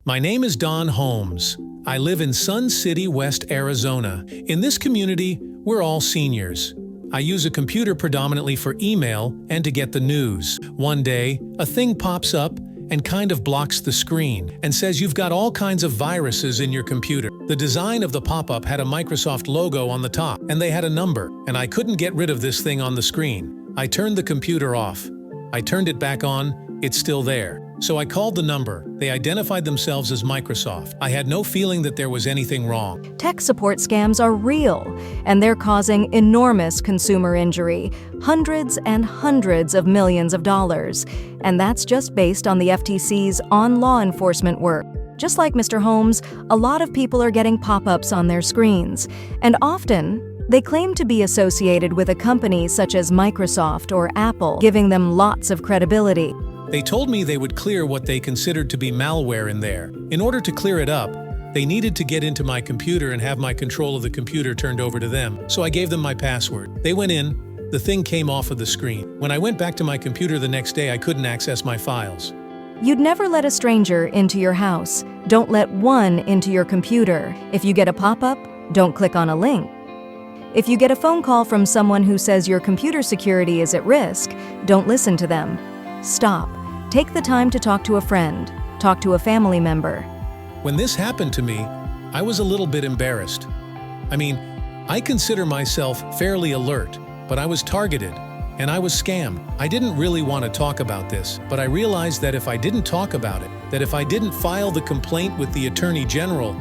My name is Don Holmes. I live in Sun City, West Arizona. In this community, we're all seniors. I use a computer predominantly for email and to get the news. One day, a thing pops up and kind of blocks the screen and says you've got all kinds of viruses in your computer. The design of the pop-up had a Microsoft logo on the top, and they had a number, and I couldn't get rid of this thing on the screen. I turned the computer off. I turned it back on, it's still there. So I called the number. They identified themselves as Microsoft. I had no feeling that there was anything wrong. Tech support scams are real, and they're causing enormous consumer injury, hundreds and hundreds of millions of dollars. And that's just based on the FTC's on-law enforcement work. Just like Mr. Holmes, a lot of people are getting pop-ups on their screens, and often, they claim to be associated with a company such as Microsoft or Apple, giving them lots of credibility. They told me they would clear what they considered to be malware in there. In order to clear it up, they needed to get into my computer and have my control of the computer turned over to them. So I gave them my password. They went in, the thing came off of the screen. When I went back to my computer the next day, I couldn't access my files. You'd never let a stranger into your house. Don't let one into your computer. If you get a pop-up, don't click on a link. If you get a phone call from someone who says your computer security is at risk, don't listen to them. Stop. Take the time to talk to a friend. Talk to a family member. When this happened to me, I was a little bit embarrassed. I consider myself fairly alert, but I was targeted, and I was scammed. I didn't really want to talk about this, but I realized that if I didn't talk about it, that if I didn't file the complaint with the Attorney General,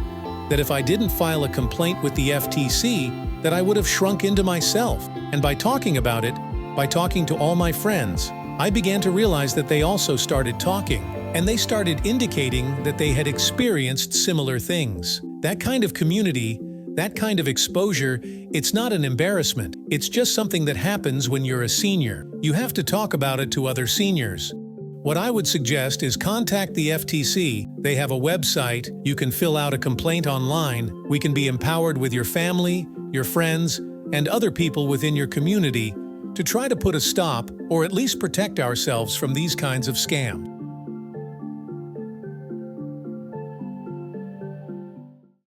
that if I didn't file a complaint with the FTC, that I would have shrunk into myself. And by talking about it, by talking to all my friends, I began to realize that they also started talking, and they started indicating that they had experienced similar things. That kind of community, that kind of exposure, it's not an embarrassment. It's just something that happens when you're a senior. You have to talk about it to other seniors. What I would suggest is contact the FTC. They have a website. You can fill out a complaint online. We can be empowered with your family, your friends, and other people within your community to try to put a stop or at least protect ourselves from these kinds of scams.